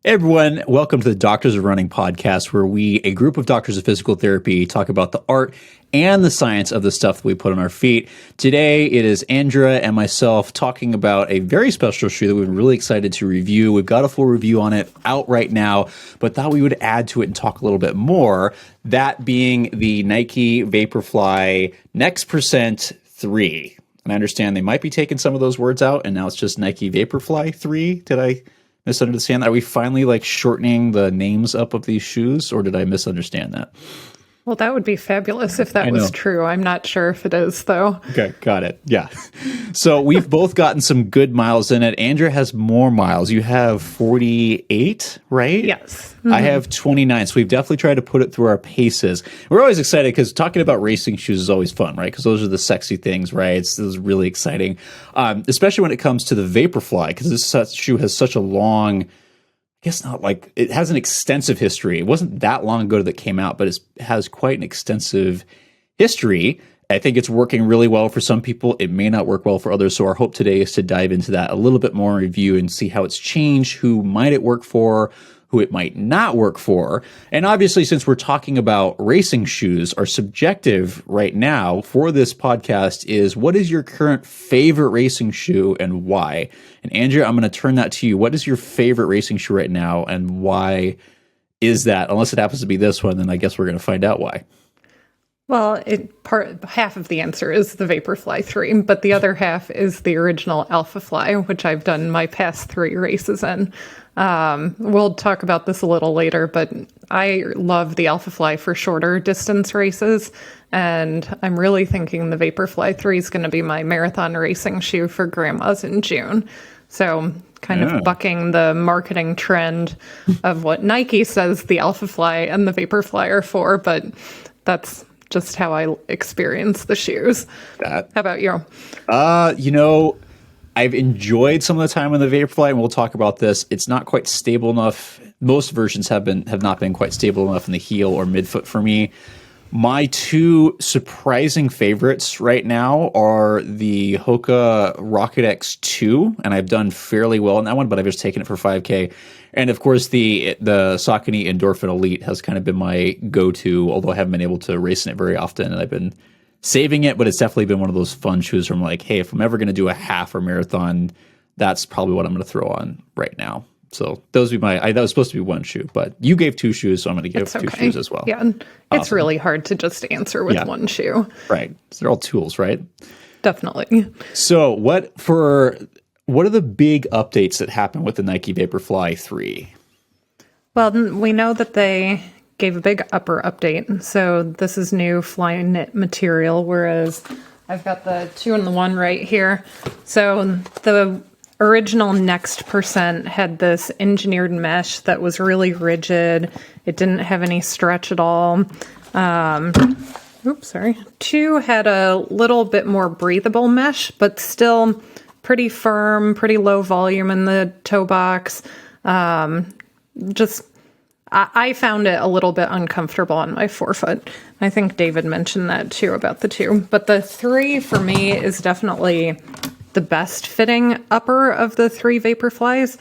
Hey everyone, welcome to the Doctors of Running podcast, where we, a group of doctors of physical therapy, talk about the art and the science of the stuff that we put on our feet. Today, it is Andrea and myself talking about a very special shoe that we're really excited to review. We've got a full review on it out right now, but thought we would add to it and talk a little bit more. That being the Nike Vaporfly Next Percent 3. And I understand they might be taking some of those words out, and now it's just Nike Vaporfly 3. Did I misunderstand that? Are we finally like shortening the names up of these shoes, or did I misunderstand that? Well, that would be fabulous if that was true. I'm not sure if it is, though. Okay, got it. Yeah. So we've both gotten some good miles in it. Andrea has more miles. You have 48, right? Yes. Mm-hmm. I have 29. So we've definitely tried to put it through our paces. We're always excited because talking about racing shoes is always fun, right? Because those are the sexy things, right? This is really exciting, especially when it comes to the Vaporfly, because this shoe has such a long, I guess not like, it has an extensive history. It wasn't that long ago that it came out, but it has quite an extensive history. I think it's working really well for some people. It may not work well for others. So our hope today is to dive into that a little bit more in review and see how it's changed, who might it work for, who it might not work for. And obviously, since we're talking about racing shoes, our subjective right now for this podcast is, what is your current favorite racing shoe and why? And Andrea, I'm going to turn that to you. What is your favorite racing shoe right now, and why is that? Unless it happens to be this one, then I guess we're going to find out why. Well, half of the answer is the Vaporfly 3, but the other half is the original Alphafly, which I've done my past 3 races in. We'll talk about this a little later, but I love the Alphafly for shorter distance races, and I'm really thinking the Vaporfly 3 is going to be my marathon racing shoe for grandmas in June. So kind of bucking the marketing trend of what Nike says the Alphafly and the Vaporfly are for, but that's just how I experience the shoes. How about you? I've enjoyed some of the time on the Vaporfly, and we'll talk about this. It's not quite stable enough. Most versions have not been quite stable enough in the heel or midfoot for me. My 2 surprising favorites right now are the Hoka Rocket X2, and I've done fairly well in that one, but I've just taken it for 5K. And of course, the Saucony Endorphin Elite has kind of been my go-to, although I haven't been able to race in it very often, and I've been saving it, but it's definitely been one of those fun shoes where I'm like, hey, if I'm ever going to do a half or marathon, that's probably what I'm going to throw on right now. So those would be that was supposed to be one shoe, but you gave 2 shoes, so I'm going to give 2 shoes as well. Yeah, it's really hard to just answer with one shoe. Right. They're all tools, right? Definitely. So what are the big updates that happened with the Nike Vaporfly 3? Well, we know that they gave a big upper update. So this is new fly knit material, whereas I've got the 2 and the 1 right here. So the original Next Percent had this engineered mesh that was really rigid. It didn't have any stretch at all. 2 had a little bit more breathable mesh, but still pretty firm, pretty low volume in the toe box. I found it a little bit uncomfortable on my forefoot. I think David mentioned that too about the 2. But the 3 for me is definitely the best fitting upper of the 3 Vaporflies.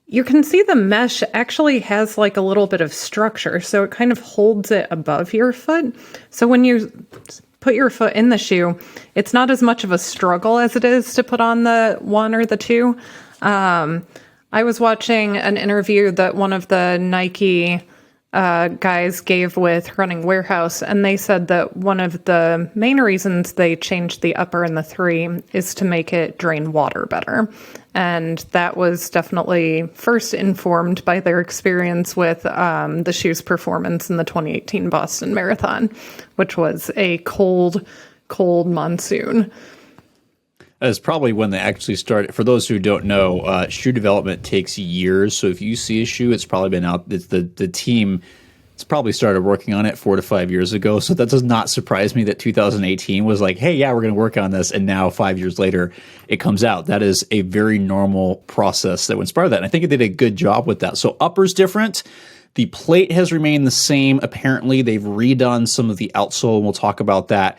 You can see the mesh actually has like a little bit of structure, so it kind of holds it above your foot. So when you put your foot in the shoe, it's not as much of a struggle as it is to put on the 1 or the 2. I was watching an interview that one of the Nike guys gave with Running Warehouse, and they said that one of the main reasons they changed the upper in the 3 is to make it drain water better. And that was definitely first informed by their experience with the shoe's performance in the 2018 Boston Marathon, which was a cold monsoon. That's probably when they actually started. For those who don't know, shoe development takes years. So if you see a shoe, it's probably been out. It's the team. It's probably started working on it 4 to 5 years ago. So that does not surprise me that 2018 was like, hey, yeah, we're going to work on this. And now 5 years later, it comes out. That is a very normal process that would inspire that. And I think it did a good job with that. So upper's different. The plate has remained the same. Apparently, they've redone some of the outsole, and we'll talk about that.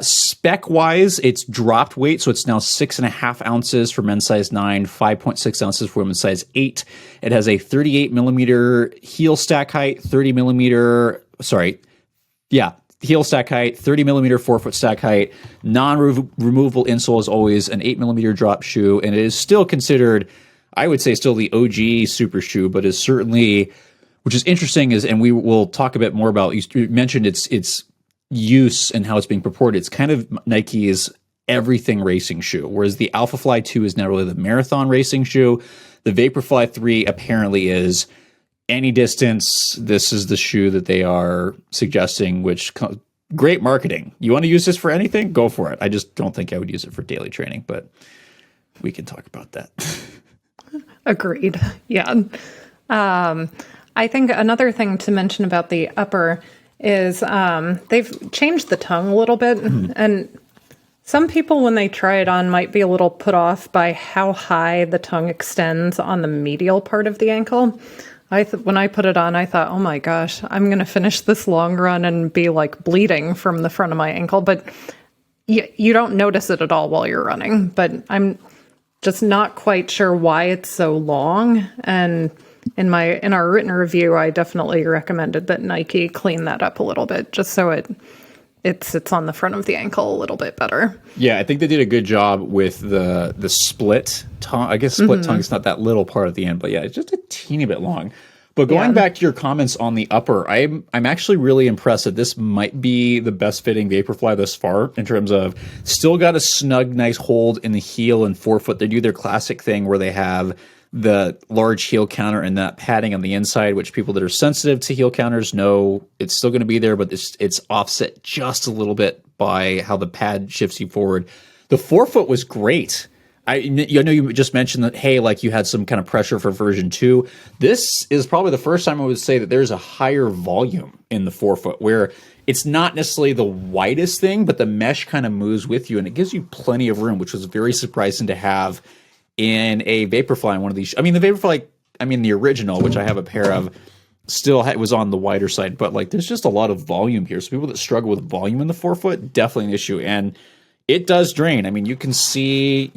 Spec wise, it's dropped weight, so it's now 6.5 ounces for men's size 9, 5.6 ounces for women's size 8. It has a 38 millimeter heel stack height, 30 millimeter, heel stack height, 30 millimeter forefoot stack height, non-removable insole is always an 8 millimeter drop shoe, and it is still considered, I would say, still the OG super shoe, but is certainly, which is interesting, and we will talk a bit more about, you mentioned its use and how it's being purported. It's kind of Nike's everything racing shoe, whereas the Alphafly 2 is now really the marathon racing shoe. The Vaporfly 3 apparently is any distance. This is the shoe that they are suggesting, which great marketing. You want to use this for anything? Go for it. I just don't think I would use it for daily training, but we can talk about that. Agreed. Yeah. I think another thing to mention about the upper is they've changed the tongue a little bit. And some people, when they try it on, might be a little put off by how high the tongue extends on the medial part of the ankle. When I put it on, I thought, oh my gosh, I'm going to finish this long run and be like bleeding from the front of my ankle. But you don't notice it at all while you're running. But I'm just not quite sure why it's so long. And in our written review, I definitely recommended that Nike clean that up a little bit, just so it sits on the front of the ankle a little bit better. Yeah, I think they did a good job with the split tongue. I guess split tongue is not that little part at the end, but yeah, it's just a teeny bit long. But going back to your comments on the upper, I'm actually really impressed that this might be the best fitting Vaporfly thus far, in terms of still got a snug, nice hold in the heel and forefoot. They do their classic thing where they have the large heel counter and that padding on the inside, which people that are sensitive to heel counters know it's still going to be there, but it's offset just a little bit by how the pad shifts you forward. The forefoot was great. I know you just mentioned that, hey, like you had some kind of pressure for version 2. This is probably the first time I would say that there's a higher volume in the forefoot, where it's not necessarily the widest thing, but the mesh kind of moves with you, and it gives you plenty of room, which was very surprising to have in a Vaporfly in one of these. I mean, the Vaporfly, the original, which I have a pair of, still was on the wider side, but like there's just a lot of volume here. So people that struggle with volume in the forefoot, definitely an issue. And it does drain. I mean, you can see,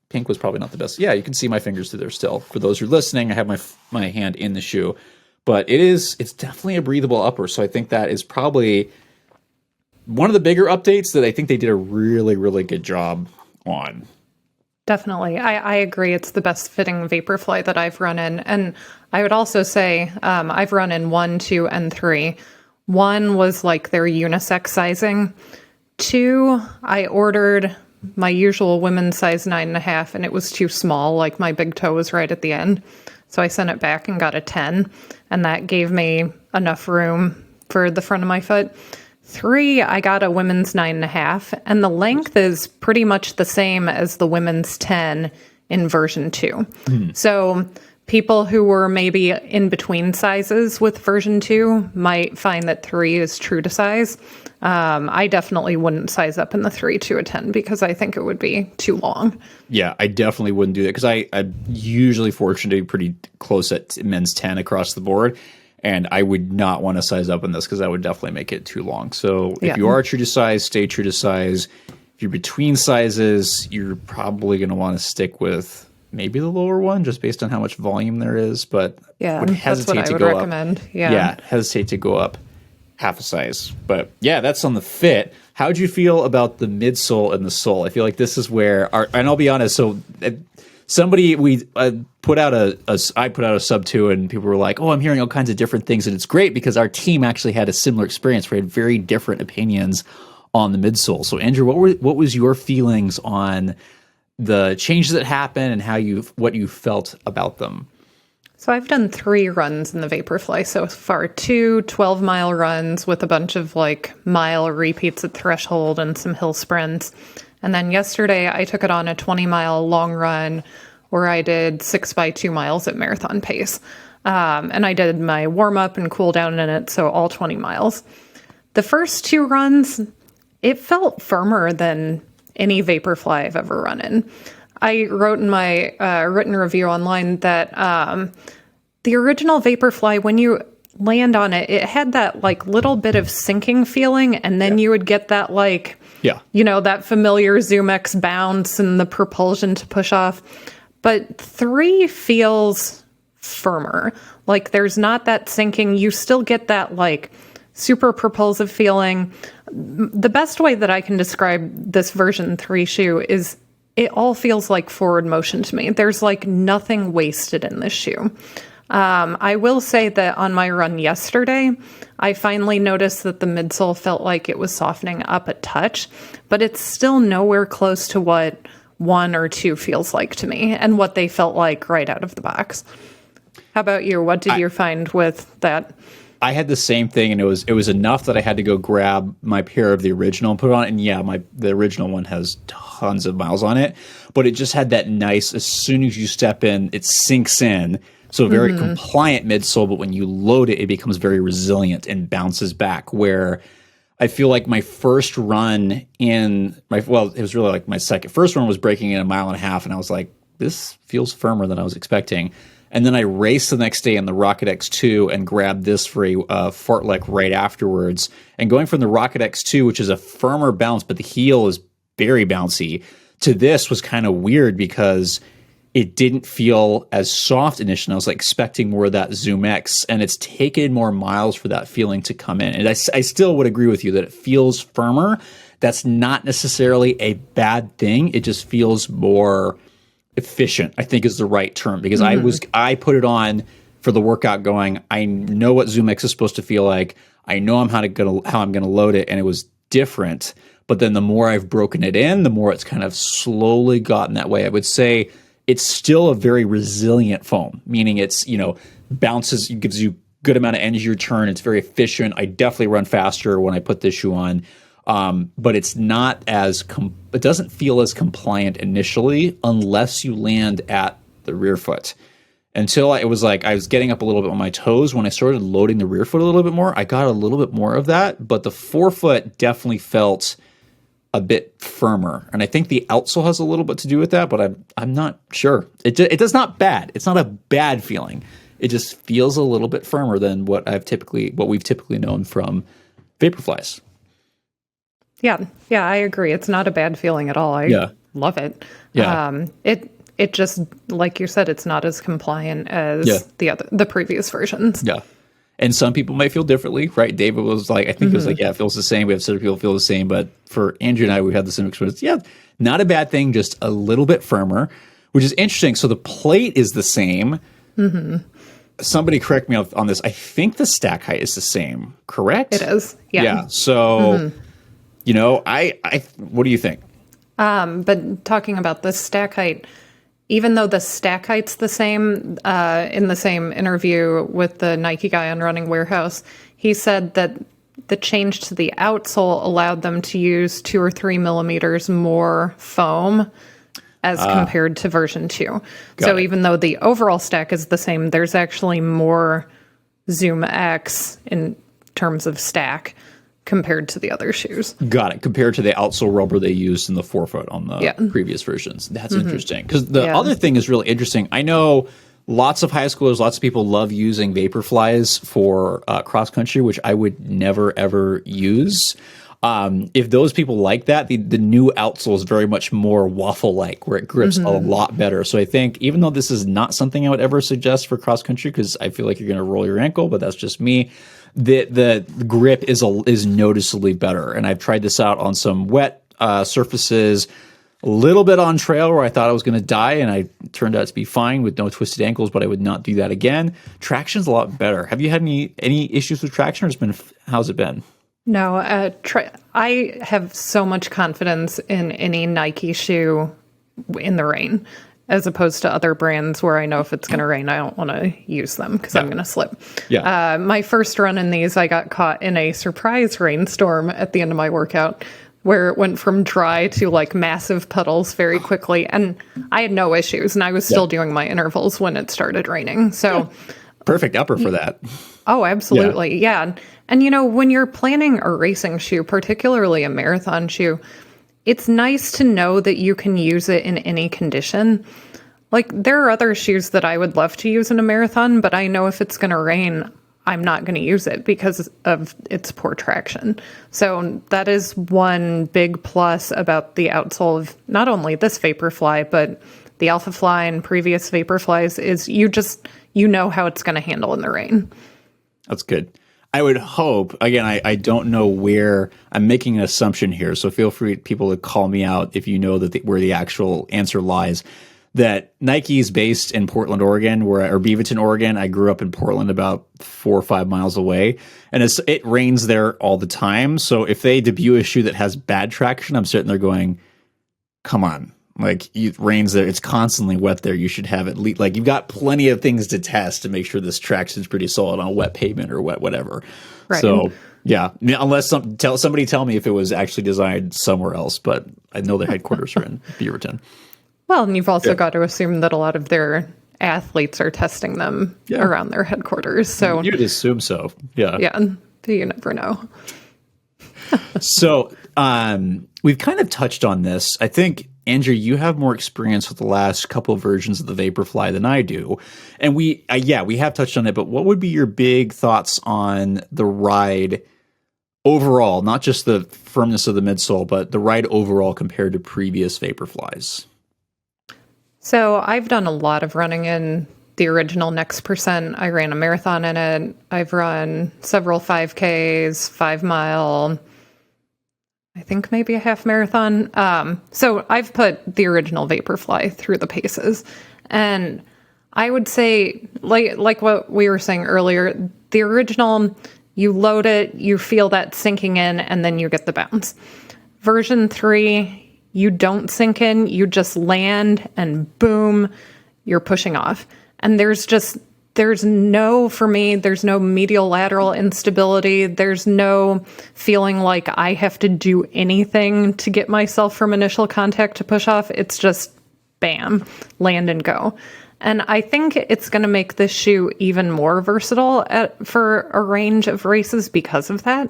pink was probably not the best. Yeah, you can see my fingers through there still. For those who are listening, I have my hand in the shoe. But it's definitely a breathable upper. So I think that is probably one of the bigger updates that I think they did a really, really good job on. Definitely. I agree. It's the best fitting Vaporfly that I've run in. And I would also say I've run in 1, 2, and 3. 1 was like their unisex sizing. 2, I ordered my usual women's size 9.5, and it was too small. Like my big toe was right at the end. So I sent it back and got a 10. And that gave me enough room for the front of my foot. 3, I got a women's 9.5, and the length is pretty much the same as the women's 10 in version 2. So people who were maybe in between sizes with version 2 might find that 3 is true to size. I definitely wouldn't size up in the 3 to a 10 because I think it would be too long. Yeah, I definitely wouldn't do that because I'm usually fortunate to be pretty close at men's 10 across the board. And I would not want to size up in this because that would definitely make it too long. So if you are true to size, stay true to size. If you're between sizes, you're probably going to want to stick with maybe the lower one just based on how much volume there is. But would hesitate that's what I would recommend. Hesitate to go up half a size. But yeah, that's on the fit. How'd you feel about the midsole and the sole? I feel like this is where, and I'll be honest, so I put out a sub 2 and people were like, oh, I'm hearing all kinds of different things. And it's great because our team actually had a similar experience. We had very different opinions on the midsole. So Andrew, what was your feelings on the changes that happened and what you felt about them? So I've done 3 runs in the Vaporfly so far, 2 12-mile runs with a bunch of like mile repeats at threshold and some hill sprints. And then yesterday I took it on a 20-mile long run where I did 6 by 2 miles at marathon pace. And I did my warm up and cool down in it. So all 20 miles. The first 2 runs, it felt firmer than any Vaporfly I've ever run in. I wrote in my written review online that the original Vaporfly, when you land on it, it had that like little bit of sinking feeling, and then you would get that like Yeah. You know, that familiar Zoom X bounce and the propulsion to push off. But 3 feels firmer. Like there's not that sinking. You still get that like super propulsive feeling. The best way that I can describe this version 3 shoe is it all feels like forward motion to me. There's like nothing wasted in this shoe. I will say that on my run yesterday, I finally noticed that the midsole felt like it was softening up a touch, but it's still nowhere close to what 1 or 2 feels like to me and what they felt like right out of the box. How about you? What did you find with that? I had the same thing, and it was enough that I had to go grab my pair of the original and put it on. And yeah, the original one has tons of miles on it, but it just had that nice, as soon as you step in, it sinks in. So very compliant midsole, but when you load it, it becomes very resilient and bounces back. Where I feel like my first run it was really like my first run was breaking in 1.5 miles, and I was like, this feels firmer than I was expecting. And then I raced the next day in the Rocket X2 and grabbed this for a fartlek right afterwards. And going from the Rocket X2, which is a firmer bounce, but the heel is very bouncy, to this was kind of weird because it didn't feel as soft initially. I was like expecting more of that Zoom X, and it's taken more miles for that feeling to come in. And I still would agree with you that it feels firmer. That's not necessarily a bad thing. It just feels more efficient, I think is the right term, because I put it on for the workout going, I know what Zoom X is supposed to feel like. I know how I'm gonna load it, and it was different. But then the more I've broken it in, the more it's kind of slowly gotten that way. I would say it's still a very resilient foam, meaning it's, bounces, gives you good amount of energy return. It's very efficient. I definitely run faster when I put this shoe on. But it's not it doesn't feel as compliant initially unless you land at the rear foot. Until it was like I was getting up a little bit on my toes. When I started loading the rear foot a little bit more, I got a little bit more of that. But the forefoot definitely felt a bit firmer, and I think the outsole has a little bit to do with that. But I'm not sure. It's not bad. It's not a bad feeling. It just feels a little bit firmer than what we've typically known from Vaporflies. Yeah, I agree. It's not a bad feeling at all. I love it. Yeah. It just, like you said, it's not as compliant as the previous versions. Yeah. And some people might feel differently, right? David was like, I think it was like, yeah, it feels the same. We have certain people feel the same. But for Andrea and I, we had the same experience. Yeah, not a bad thing, just a little bit firmer, which is interesting. So the plate is the same. Somebody correct me on this. I think the stack height is the same, correct? It is, yeah. Yeah, so, what do you think? But talking about the stack height, even though the stack height's the same, in the same interview with the Nike guy on Running Warehouse, he said that the change to the outsole allowed them to use 2 or 3 millimeters more foam as compared to version 2. So even though the overall stack is the same, there's actually more Zoom X in terms of stack compared to the other shoes. Got it. Compared to the outsole rubber they used in the forefoot on the previous versions. That's interesting. Because the other thing is really interesting. I know lots of high schoolers, lots of people love using Vaporflies for cross country, which I would never, ever use. If those people like that, the new outsole is very much more waffle-like, where it grips a lot better. So I think even though this is not something I would ever suggest for cross country, because I feel like you're going to roll your ankle, but that's just me, the grip is noticeably better. And I've tried this out on some wet surfaces, a little bit on trail where I thought I was going to die, and I turned out to be fine with no twisted ankles, but I would not do that again. Traction's a lot better. Have you had any issues with traction, or how's it been? No, I have so much confidence in any Nike shoe in the rain, as opposed to other brands where I know if it's going to rain, I don't want to use them because I'm going to slip. Yeah. My first run in these, I got caught in a surprise rainstorm at the end of my workout, where it went from dry to like massive puddles very quickly, and I had no issues, and I was still doing my intervals when it started raining. So perfect upper for that. Oh, absolutely. Yeah. And when you're planning a racing shoe, particularly a marathon shoe, it's nice to know that you can use it in any condition. Like, there are other shoes that I would love to use in a marathon, but I know if it's going to rain, I'm not going to use it because of its poor traction. So that is one big plus about the outsole of not only this Vaporfly, but the Alpha Fly and previous Vaporflies is you know how it's going to handle in the rain. That's good. I would hope, again, I don't know where, I'm making an assumption here, so feel free, people, to call me out if you know that where the actual answer lies, that Nike's based in Portland, Oregon, or Beaverton, Oregon. I grew up in Portland, about 4 or 5 miles away, and it rains there all the time. So if they debut a shoe that has bad traction, I'm sitting there going, come on. Like, it rains there. It's constantly wet there. You should have at least, like, you've got plenty of things to test to make sure this traction's pretty solid on wet pavement or wet whatever. Right. So, yeah, unless somebody tell me if it was actually designed somewhere else, but I know their headquarters are in Beaverton. Well, and you've also got to assume that a lot of their athletes are testing them around their headquarters. So you'd assume so. Yeah. Yeah, but you never know. So we've kind of touched on this. I think, Andrew, you have more experience with the last couple of versions of the Vaporfly than I do. And we have touched on it, but what would be your big thoughts on the ride overall, not just the firmness of the midsole, but the ride overall compared to previous Vaporflies? So I've done a lot of running in the original Next Percent. I ran a marathon in it. I've run several 5Ks, 5 mile, I think maybe a half marathon. So I've put the original Vaporfly through the paces. And I would say, like what we were saying earlier, the original, you load it, you feel that sinking in, and then you get the bounce. Version 3, you don't sink in, you just land, and boom, you're pushing off. And there's no medial lateral instability. There's no feeling like I have to do anything to get myself from initial contact to push off. It's just bam, land and go. And I think it's going to make this shoe even more versatile for a range of races because of that.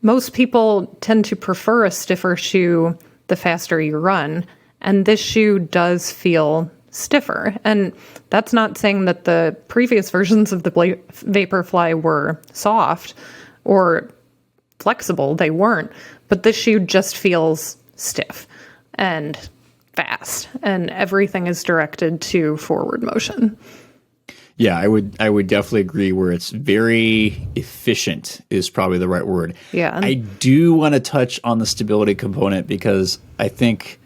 Most people tend to prefer a stiffer shoe the faster you run, and this shoe does feel stiffer. And that's not saying that the previous versions of the Vaporfly were soft or flexible. They weren't. But this shoe just feels stiff and fast, and everything is directed to forward motion. Yeah, I would definitely agree where it's very efficient is probably the right word. Yeah. I do want to touch on the stability component because I think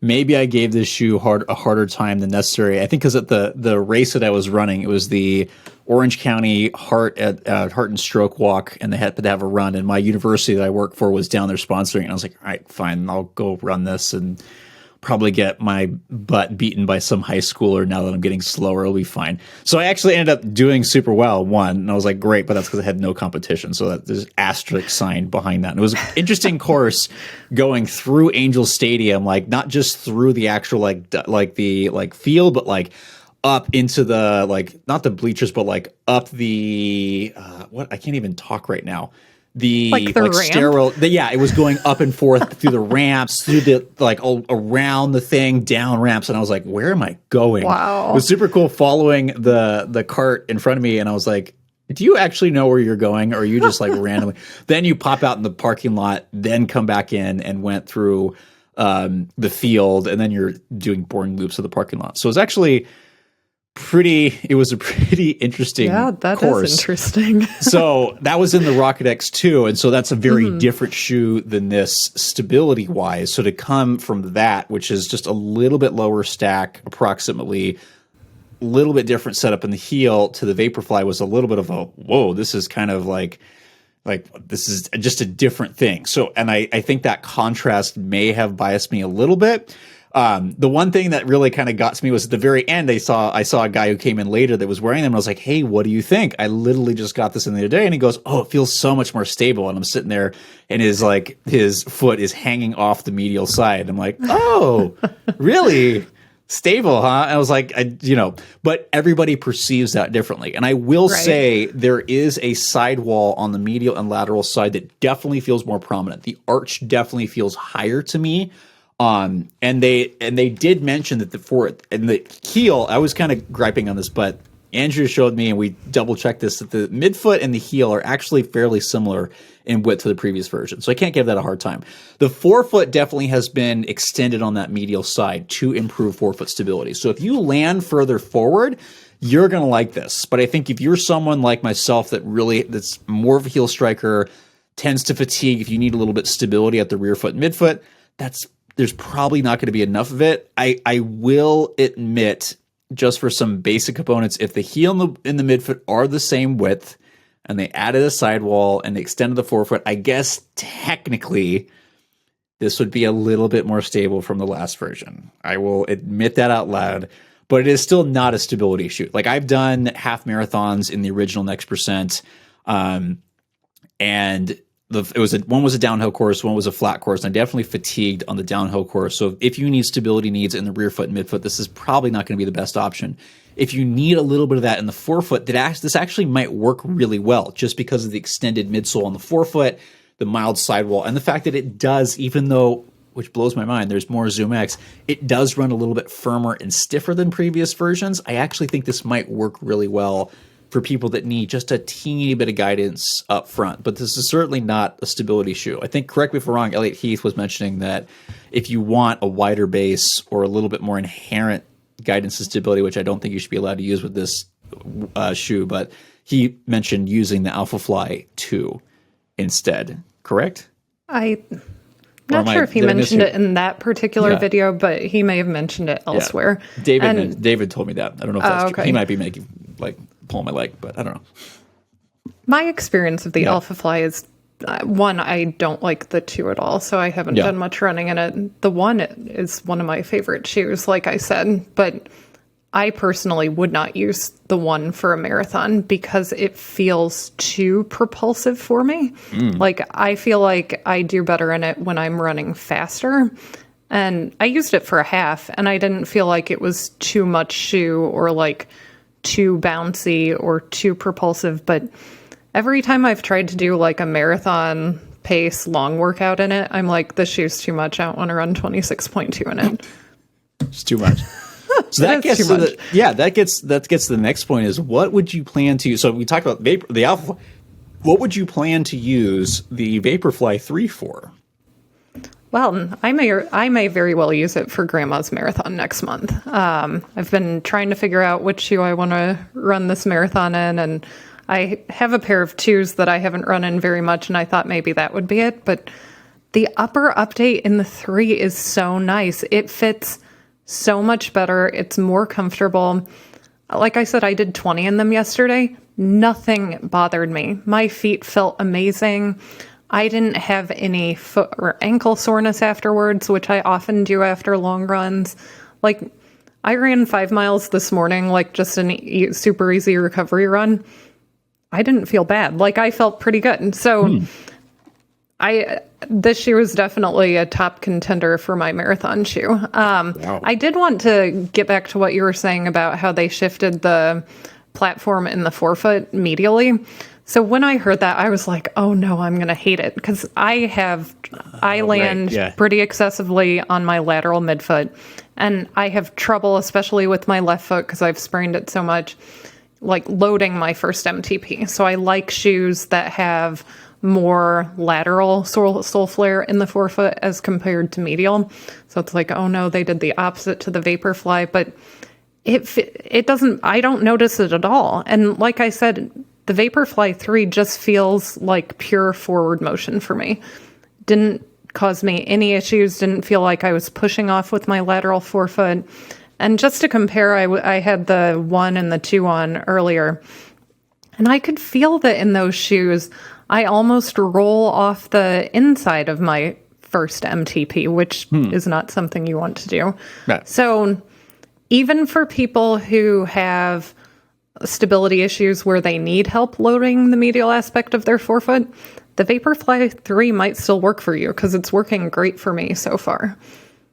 maybe I gave this shoe a harder time than necessary. I think because at the race that I was running, it was the Orange County Heart and Stroke Walk, and they had to have a run. And my university that I work for was down there sponsoring, and I was like, all right, fine, I'll go run this and probably get my butt beaten by some high schooler. Now that I'm getting slower, it'll be fine. So I actually ended up doing super well, and I was like, great, but that's because I had no competition. So that there's asterisk sign behind that. And it was an interesting course going through Angel Stadium, like not just through the actual the field, but like up into the not the bleachers, but like up the I can't even talk right now. The ramp? stairwell, it was going up and forth through the ramps, through the around the thing, down ramps, and I was like, "Where am I going?" Wow, it was super cool following the cart in front of me, and I was like, "Do you actually know where you're going, or are you just like randomly?" Then you pop out in the parking lot, then come back in and went through the field, and then you're doing boring loops of the parking lot. So it was actually it was a pretty interesting course. Is interesting. So that was in the Rocket X2, and so that's a very different shoe than this stability wise. So to come from that, which is just a little bit lower stack, approximately a little bit different setup in the heel, to the Vaporfly was a little bit of a whoa, this is kind of like this is just a different thing. So, and I think that contrast may have biased me a little bit. The one thing that really kind of got to me was at the very end, I saw a guy who came in later that was wearing them, and I was like, hey, what do you think? I literally just got this in the other day, and he goes, oh, it feels so much more stable. And I'm sitting there, and his foot is hanging off the medial side. I'm like, oh, really? Stable, huh? And I was like, but everybody perceives that differently. And I will say there is a sidewall on the medial and lateral side that definitely feels more prominent. The arch definitely feels higher to me. And they did mention that the heel, I was kind of griping on this, but Andrea showed me, and we double checked this, that the midfoot and the heel are actually fairly similar in width to the previous version. So I can't give that a hard time. The forefoot definitely has been extended on that medial side to improve forefoot stability. So if you land further forward, you're going to like this. But I think if you're someone like myself that's more of a heel striker, tends to fatigue, if you need a little bit of stability at the rear foot and midfoot, there's probably not going to be enough of it. I will admit, just for some basic components, if the heel and the midfoot are the same width and they added a sidewall and they extended the forefoot, I guess technically this would be a little bit more stable from the last version. I will admit that out loud, but it is still not a stability shoe. Like, I've done half marathons in the original Next Percent, and one was a downhill course, one was a flat course, and I definitely fatigued on the downhill course. So if you need stability needs in the rear foot and midfoot, this is probably not going to be the best option. If you need a little bit of that in the forefoot, this actually might work really well, just because of the extended midsole on the forefoot, the mild sidewall, and the fact that it does, even though, which blows my mind, there's more Zoom X, it does run a little bit firmer and stiffer than previous versions. I actually think this might work really well for people that need just a teeny bit of guidance up front. But this is certainly not a stability shoe. I think, correct me if I'm wrong, Elliot Heath was mentioning that if you want a wider base or a little bit more inherent guidance and stability, which I don't think you should be allowed to use with this shoe, but he mentioned using the Alphafly 2 instead, correct? I'm not sure if he mentioned it in that particular video, but he may have mentioned it elsewhere. Yeah. David told me that. I don't know if that's true. He might be pulling my leg, but I don't know. My experience of the Alphafly is, one, I don't like the 2 at all, so I haven't done much running in it. The 1 is one of my favorite shoes, like I said, but I personally would not use the 1 for a marathon because it feels too propulsive for me. Like, I feel like I do better in it when I'm running faster. And I used it for a half, and I didn't feel like it was too much shoe or like too bouncy or too propulsive. But every time I've tried to do like a marathon pace long workout in it, I'm like, this shoe's too much. I don't want to run 26.2 in it. It's too much. So that gets to the next point, is what would you plan to use? So we talked about the Alpha. What would you plan to use the Vaporfly 3 for? Well, I may very well use it for Grandma's marathon next month. I've been trying to figure out which shoe I want to run this marathon in, and I have a pair of 2s that I haven't run in very much, and I thought maybe that would be it. But the upper update in the 3 is so nice. It fits so much better. It's more comfortable. Like I said, I did 20 in them yesterday. Nothing bothered me. My feet felt amazing. I didn't have any foot or ankle soreness afterwards, which I often do after long runs. Like, I ran 5 miles this morning, like just a super easy recovery run. I didn't feel bad. Like, I felt pretty good. So this shoe is definitely a top contender for my marathon shoe. Wow. I did want to get back to what you were saying about how they shifted the platform in the forefoot medially. So when I heard that, I was like, oh no, I'm going to hate it. Because I land pretty excessively on my lateral midfoot. And I have trouble, especially with my left foot, because I've sprained it so much, like loading my first MTP. So I like shoes that have more lateral sole flare in the forefoot as compared to medial. So it's like, oh no, they did the opposite to the Vaporfly, but it doesn't, I don't notice it at all. And like I said, the Vaporfly 3 just feels like pure forward motion for me. Didn't cause me any issues, didn't feel like I was pushing off with my lateral forefoot. And just to compare, I had the 1 and the 2 on earlier, and I could feel that in those shoes, I almost roll off the inside of my first MTP, which is not something you want to do. No. So even for people who have stability issues where they need help loading the medial aspect of their forefoot, the Vaporfly 3 might still work for you because it's working great for me so far.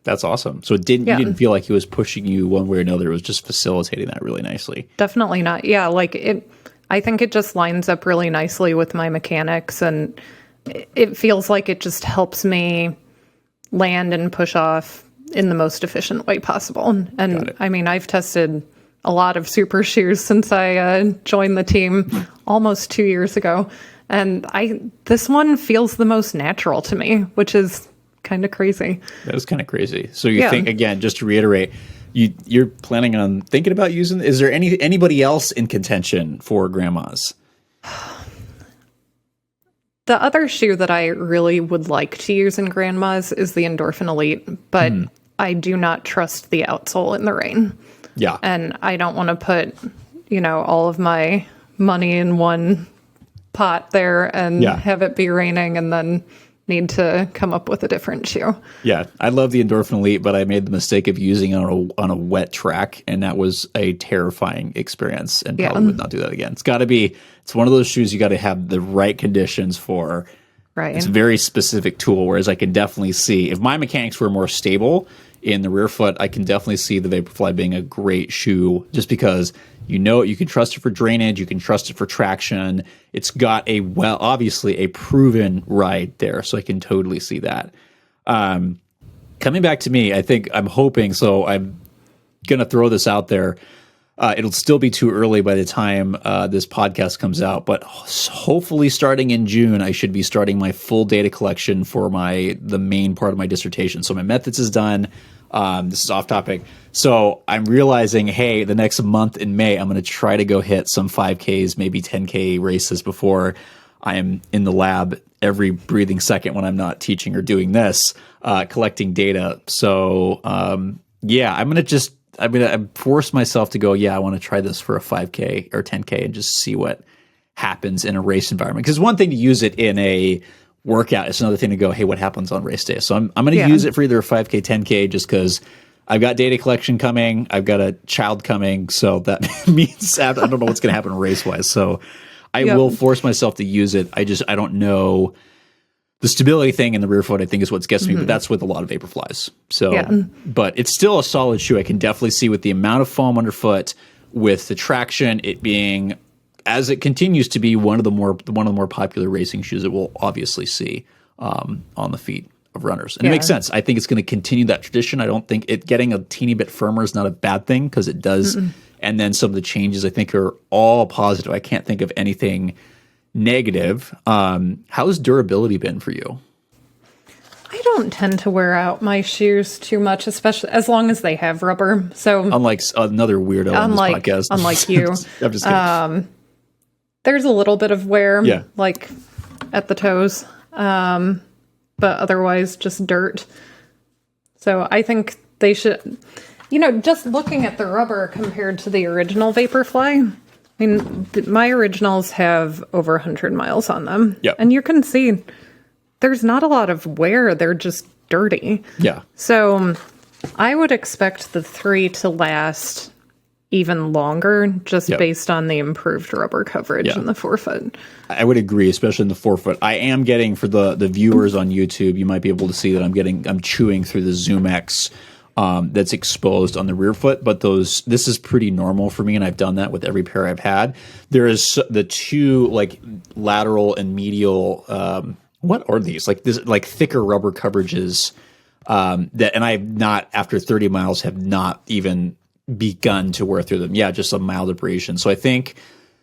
That's awesome. So you didn't feel like he was pushing you one way or another. It was just facilitating that really nicely. Definitely not. Yeah, like I think it just lines up really nicely with my mechanics, and it feels like it just helps me land and push off in the most efficient way possible. And I mean, I've tested a lot of super shoes since I joined the team almost 2 years ago. And this one feels the most natural to me, which is kind of crazy. That is kind of crazy. So you think, again, just to reiterate, you're planning on thinking about using, is there anybody else in contention for grandmas? The other shoe that I really would like to use in grandmas is the Endorphin Elite, but I do not trust the outsole in the rain. Yeah. And I don't want to put, all of my money in one pot there and have it be raining and then need to come up with a different shoe. Yeah, I love the Endorphin Elite, but I made the mistake of using it on a wet track, and that was a terrifying experience, and probably would not do that again. It's one of those shoes you got to have the right conditions for. Right. It's a very specific tool, whereas I can definitely see, if my mechanics were more stable in the rear foot, I can definitely see the Vaporfly being a great shoe just because you can trust it for drainage, you can trust it for traction. It's got obviously a proven ride there, so I can totally see that. Coming back to me, I'm hoping, so I'm going to throw this out there. It'll still be too early by the time this podcast comes out, but hopefully starting in June, I should be starting my full data collection for the main part of my dissertation. So my methods is done. This is off topic. So I'm realizing, hey, the next month in May, I'm going to try to go hit some 5Ks, maybe 10K races before I am in the lab every breathing second when I'm not teaching or doing this, collecting data. So I'm going to force myself to go, I want to try this for a 5K or 10K and just see what happens in a race environment. Because one thing to use it in a workout, it's another thing to go, hey, what happens on race day? So I'm going to use it for either a 5K, 10K, just because I've got data collection coming. I've got a child coming. So that means I don't know what's going to happen race-wise. So I will force myself to use it. I don't know. The stability thing in the rear foot, I think, is what gets me, but that's with a lot of Vaporflies. So, but it's still a solid shoe. I can definitely see with the amount of foam underfoot, with the traction, it being, as it continues to be one of the more popular racing shoes that we'll obviously see on the feet of runners. And it makes sense. I think it's going to continue that tradition. I don't think it getting a teeny bit firmer is not a bad thing, because it does. And then some of the changes I think are all positive. I can't think of anything negative. How's durability been for you? I don't tend to wear out my shoes too much, especially as long as they have rubber. So unlike another weirdo on this podcast, unlike you, I'm just kidding. There's a little bit of wear, like at the toes, but otherwise just dirt. So I think they should, just looking at the rubber compared to the original Vaporfly. I mean, my originals have over 100 miles on them. Yep. And you can see there's not a lot of wear. They're just dirty. Yeah. So I would expect the 3 to last even longer, just based on the improved rubber coverage in the forefoot. I would agree, especially in the forefoot. I am getting, for the viewers on YouTube, you might be able to see that I'm chewing through the Zoom X that's exposed on the rear foot, but this is pretty normal for me, and I've done that with every pair I've had. There is the two lateral and medial, what are these? Thicker rubber coverages and I've not, after 30 miles, have not even begun to wear through them. Yeah, just a mild abrasion. So I think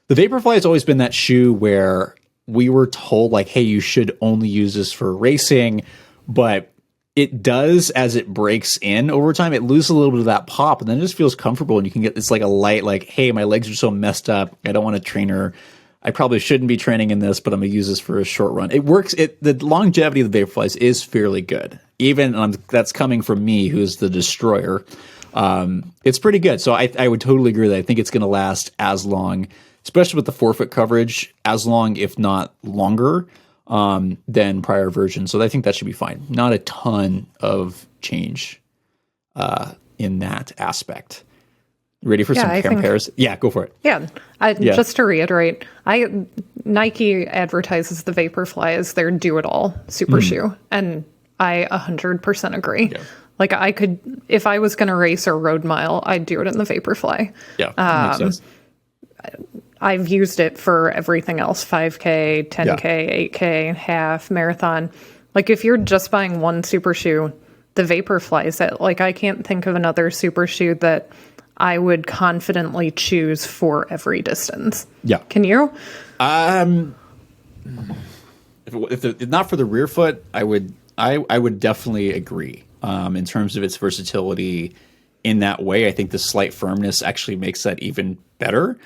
the Vaporfly has always been that shoe where we were told, hey, you should only use this for racing, but it does, as it breaks in over time, it loses a little bit of that pop, and then it just feels comfortable, and you can get this a light, hey, my legs are so messed up, I don't want to train her. I probably shouldn't be training in this, but I'm going to use this for a short run. It works. The longevity of the Vaporflies is fairly good. Even that's coming from me, who's the destroyer. It's pretty good. So I would totally agree that I think it's going to last as long, especially with the forefoot coverage, as long, if not longer, than prior versions. So I think that should be fine. Not a ton of change in that aspect. Ready for some compares? Yeah, go for it. Yeah. Just to reiterate, Nike advertises the Vaporfly as their do-it-all super shoe, and I 100% agree. Yeah. I could, if I was going to race a road mile, I'd do it in the Vaporfly. Yeah, makes sense. I've used it for everything else, 5K, 10K, 8K, half, marathon. If you're just buying one super shoe, the Vaporfly is it. I can't think of another super shoe that I would confidently choose for every distance. Yeah. Can you? If not for the rear foot, I would definitely agree. In terms of its versatility in that way, I think the slight firmness actually makes that even better.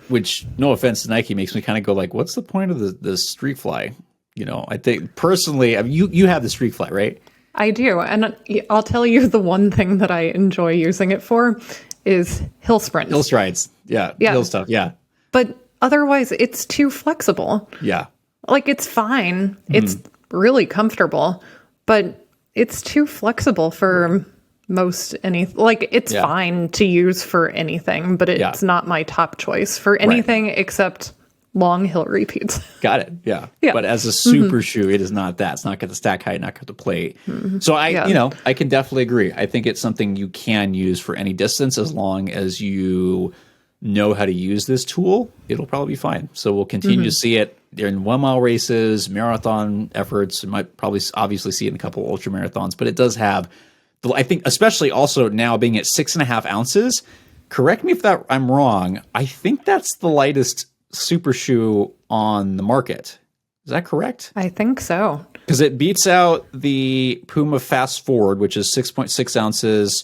Which, no offense to Nike, makes me kind of go like, what's the point of the Streak Fly? You know, I think personally, I mean, you have the Streak Fly, right? I do. And I'll tell you the one thing that I enjoy using it for is hill sprints. Hill strides. Yeah. Hill stuff. Yeah. But otherwise, it's too flexible. Yeah. Like, it's fine. It's really comfortable, but it's too flexible for most like, it's fine to use for anything, but it's not my top choice for anything except long hill repeats. Got it. Yeah. But as a super shoe, it is not that. It's not got the stack height, not got the plate. So I can definitely agree. I think it's something you can use for any distance as long as you know how to use this tool. It'll probably be fine. So we'll continue to see it in 1 mile races, marathon efforts. You might probably obviously see it in a couple ultra marathons, but it does have, I think, especially also now being at 6.5 ounces. Correct me if I'm wrong. I think that's the lightest super shoe on the market. Is that correct? I think so. Because it beats out the Puma Fast Forward, which is 6.6 ounces.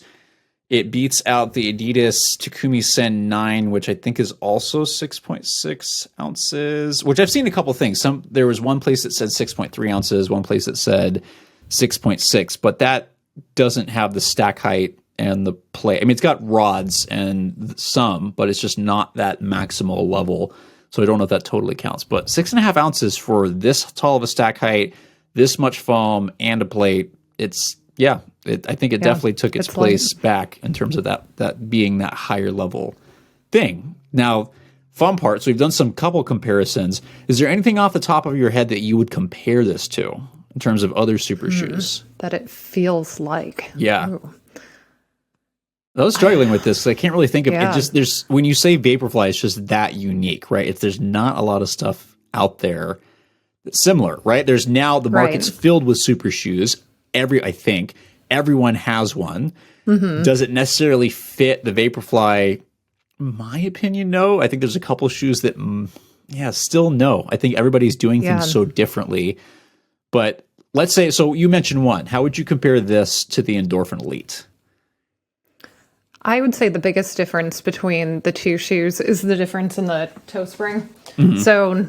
It beats out the Adidas Takumi Sen 9, which I think is also 6.6 ounces, which I've seen a couple things. There was one place that said 6.3 ounces, one place that said 6.6, but that doesn't have the stack height and the play. I mean, it's got rods and some, but it's just not that maximal level. So I don't know if that totally counts. But 6.5 ounces for this tall of a stack height, this much foam, and a plate, I think it definitely took its place back in terms of that being that higher level thing. Now, fun part, so we've done some couple comparisons. Is there anything off the top of your head that you would compare this to in terms of other super shoes? That it feels like. Yeah. Ooh. I was struggling with this. So I can't really think of it. Just when you say Vaporfly, it's just that unique, right? There's not a lot of stuff out there that's similar, right? There's now the market's filled with super shoes. I think everyone has one. Does it necessarily fit the Vaporfly? My opinion, no. I think there's a couple shoes that, still no. I think everybody's doing things so differently. But let's say, so you mentioned one. How would you compare this to the Endorphin Elite? I would say the biggest difference between the two shoes is the difference in the toe spring. So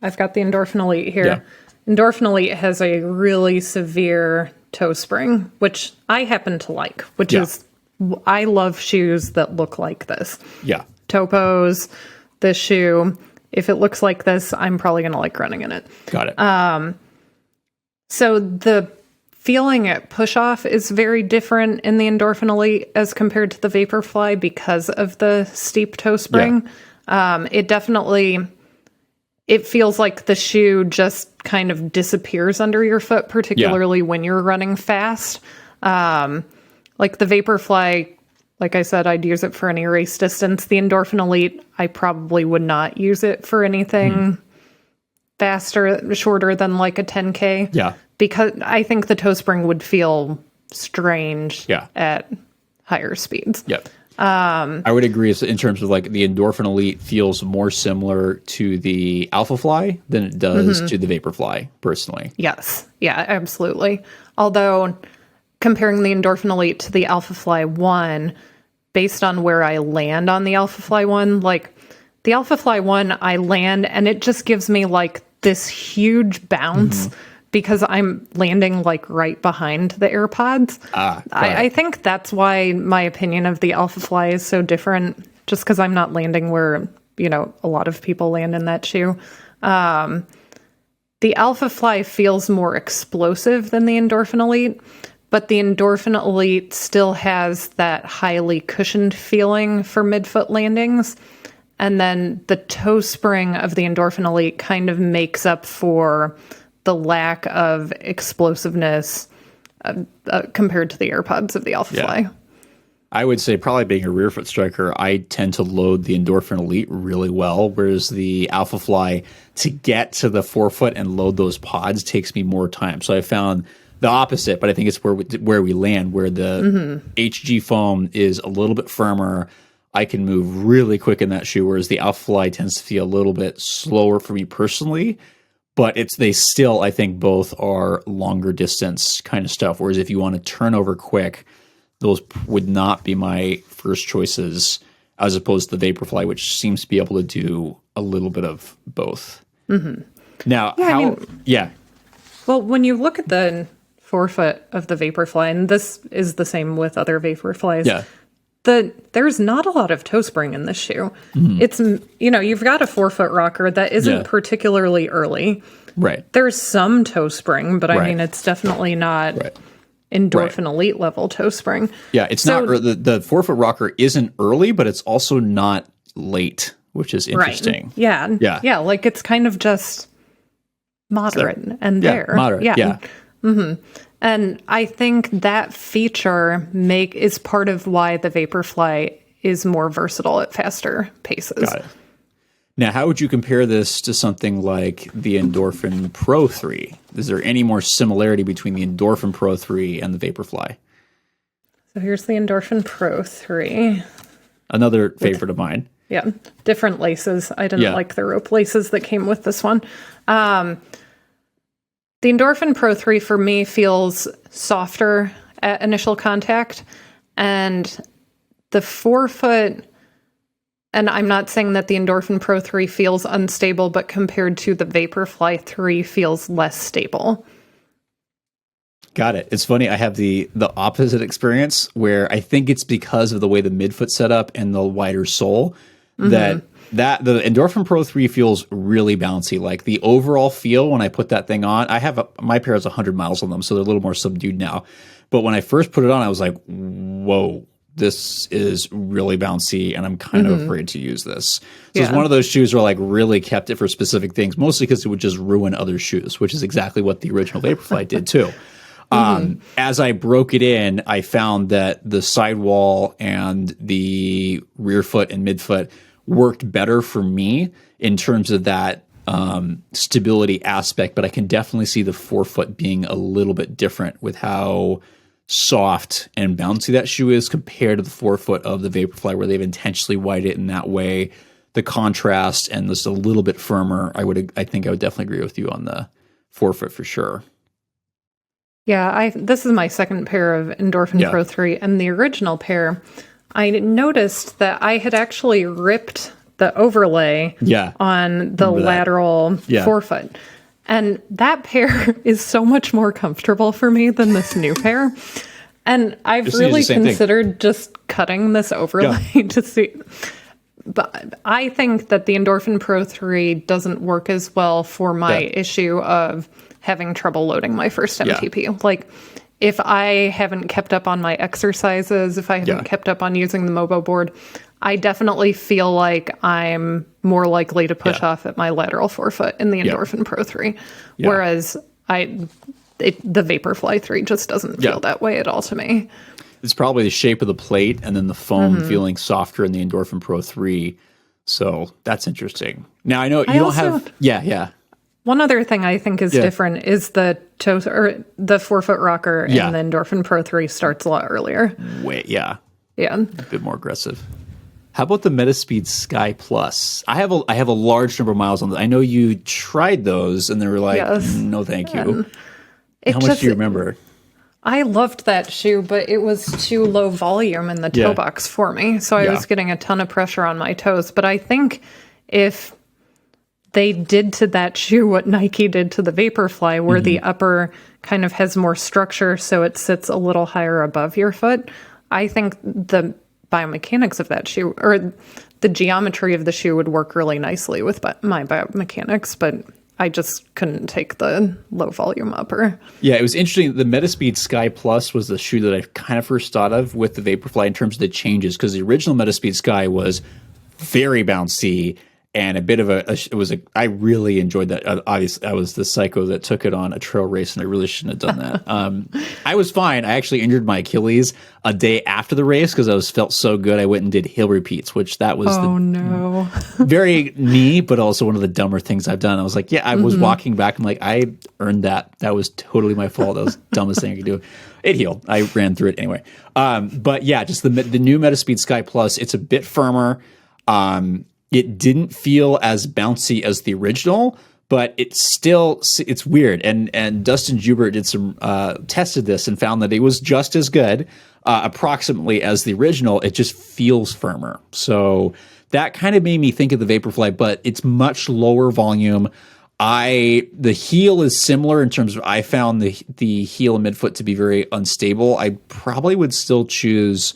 I've got the Endorphin Elite here. Yeah. Endorphin Elite has a really severe toe spring, which I happen to like, which is, I love shoes that look like this. Yeah. Topos, this shoe, if it looks like this, I'm probably going to like running in it. Got it. So the feeling at push-off is very different in the Endorphin Elite as compared to the Vaporfly because of the steep toe spring. Yeah. It feels like the shoe just kind of disappears under your foot, particularly when you're running fast. Like the Vaporfly, like I said, I'd use it for any race distance. The Endorphin Elite, I probably would not use it for anything shorter than like a 10K. Yeah. Because I think the toe spring would feel strange at higher speeds. Yep. I would agree in terms of like the Endorphin Elite feels more similar to the Alphafly than it does to the Vaporfly, personally. Yes. Yeah, absolutely. Although comparing the Endorphin Elite to the Alphafly 1, based on where I land on the Alphafly 1, like the Alphafly 1, I land and it just gives me like this huge bounce because I'm landing like right behind the AirPods. I think that's why my opinion of the Alphafly is so different, just because I'm not landing where, a lot of people land in that shoe. The Alphafly feels more explosive than the Endorphin Elite, but the Endorphin Elite still has that highly cushioned feeling for midfoot landings. And then the toe spring of the Endorphin Elite kind of makes up for the lack of explosiveness compared to the AirPods of the Alphafly. Yeah. I would say probably being a rear foot striker, I tend to load the Endorphin Elite really well, whereas the Alphafly, to get to the forefoot and load those pods takes me more time. So I found the opposite, but I think it's where we land, where the HG foam is a little bit firmer. I can move really quick in that shoe, whereas the Outsole tends to feel a little bit slower for me personally. But they still, I think, both are longer distance kind of stuff. Whereas if you want to turn over quick, those would not be my first choices, as opposed to the Vaporfly, which seems to be able to do a little bit of both. Now, well, when you look at the forefoot of the Vaporfly, and this is the same with other Vaporflies, there's not a lot of toe spring in this shoe. It's, you've got a forefoot rocker that isn't particularly early. Right. There's some toe spring, but I mean, it's definitely not Endorphin Elite level toe spring. Yeah, it's not, the forefoot rocker isn't early, but it's also not late, which is interesting. Right. Yeah. Like it's kind of just moderate and there. Moderate. Yeah. And I think that feature is part of why the Vaporfly is more versatile at faster paces. Got it. Now, how would you compare this to something like the Endorphin Pro 3? Is there any more similarity between the Endorphin Pro 3 and the Vaporfly? So here's the Endorphin Pro 3. Another favorite of mine. Yeah, different laces. I didn't like the rope laces that came with this one. The Endorphin Pro 3 for me feels softer at initial contact, and the forefoot, and I'm not saying that the Endorphin Pro 3 feels unstable, but compared to the Vaporfly 3 feels less stable. Got it. It's funny. I have the opposite experience where I think it's because of the way the midfoot set up and the wider sole that the Endorphin Pro 3 feels really bouncy. Like the overall feel when I put that thing on, my pair has 100 miles on them, so they're a little more subdued now. But when I first put it on, I was like, whoa, this is really bouncy, and I'm kind of afraid to use this. So it's one of those shoes where I like really kept it for specific things, mostly because it would just ruin other shoes, which is exactly what the original Vaporfly did too. As I broke it in, I found that the sidewall and the rear foot and midfoot worked better for me in terms of that stability aspect, but I can definitely see the forefoot being a little bit different with how soft and bouncy that shoe is compared to the forefoot of the Vaporfly, where they've intentionally widened it in that way. The contrast and this a little bit firmer. I think I would definitely agree with you on the forefoot for sure. Yeah, this is my second pair of Endorphin Pro 3, and the original pair, I noticed that I had actually ripped the overlay on the lateral forefoot. And that pair is so much more comfortable for me than this new pair. And I've really considered just cutting this overlay to see. But I think that the Endorphin Pro 3 doesn't work as well for my issue of having trouble loading my first MTP. Like, if I haven't kept up on my exercises, if I haven't kept up on using the Mobo board, I definitely feel like I'm more likely to push off at my lateral forefoot in the Endorphin Pro 3. Whereas the Vaporfly 3 just doesn't feel that way at all to me. It's probably the shape of the plate and then the foam feeling softer in the Endorphin Pro 3. So that's interesting. Now, I know you don't have... One other thing I think is different is the the forefoot rocker in the Endorphin Pro 3 starts a lot earlier. Yeah. A bit more aggressive. How about the Metaspeed Sky Plus? I have a large number of miles on that. I know you tried those and they were like, no, thank you. How much do you remember? I loved that shoe, but it was too low volume in the toe box for me. So I was getting a ton of pressure on my toes. But I think if they did to that shoe what Nike did to the Vaporfly, where the upper kind of has more structure so it sits a little higher above your foot, I think the biomechanics of that shoe, or the geometry of the shoe, would work really nicely with my biomechanics, but I just couldn't take the low volume upper. Yeah, it was interesting. The Metaspeed Sky Plus was the shoe that I kind of first thought of with the Vaporfly in terms of the changes, because the original Metaspeed Sky was very bouncy and a bit of I really enjoyed that. Obviously, I was the psycho that took it on a trail race, and I really shouldn't have done that. I was fine. I actually injured my Achilles a day after the race because felt so good. I went and did hill repeats, which that was very me, but also one of the dumber things I've done. I was like, I was walking back. I'm like, I earned that. That was totally my fault. That was the dumbest thing I could do. It healed. I ran through it anyway. But yeah, just the new Metaspeed Sky Plus. It's a bit firmer. It didn't feel as bouncy as the original, but it's weird. And Dustin Joubert did some tested this and found that it was just as good, approximately, as the original. It just feels firmer. So that kind of made me think of the Vaporfly, but it's much lower volume. The heel is similar in terms of I found the heel and midfoot to be very unstable. I probably would still choose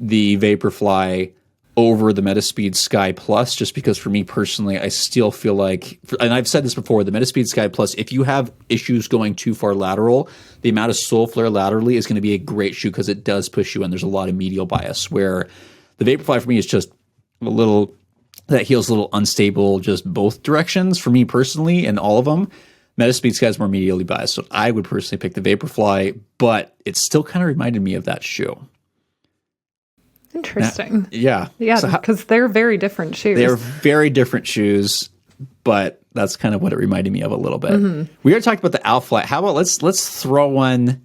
the Vaporfly over the Metaspeed Sky Plus, just because for me personally, I still feel like, and I've said this before, the Metaspeed Sky Plus, if you have issues going too far lateral, the amount of sole flare laterally is going to be a great shoe because it does push you in. There's a lot of medial bias, where the Vaporfly for me is just that heel's a little unstable, just both directions for me personally, and all of them. Metaspeed Sky is more medially biased, so I would personally pick the Vaporfly, but it still kind of reminded me of that shoe. Interesting. Yeah, because they're very different shoes. They're very different shoes, but that's kind of what it reminded me of a little bit. We already talked about the Outsole. How about let's throw on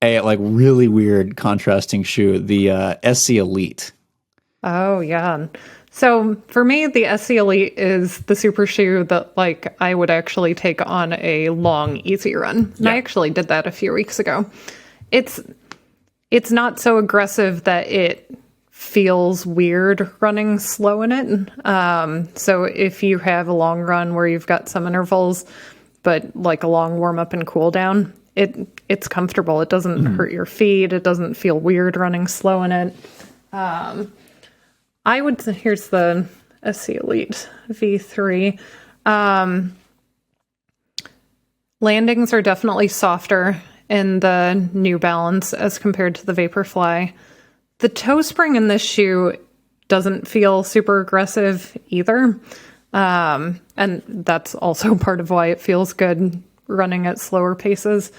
a really weird contrasting shoe, the SC Elite. Oh yeah. So for me, the SC Elite is the super shoe that I would actually take on a long, easy run. And I actually did that a few weeks ago. It's not so aggressive that it feels weird running slow in it. So if you have a long run where you've got some intervals, but a long warm up and cool down, it's comfortable. It doesn't hurt your feet. It doesn't feel weird running slow in it. Here's the SC Elite V3. Landings are definitely softer in the New Balance as compared to the Vaporfly. The toe spring in this shoe doesn't feel super aggressive either. And that's also part of why it feels good running at slower paces.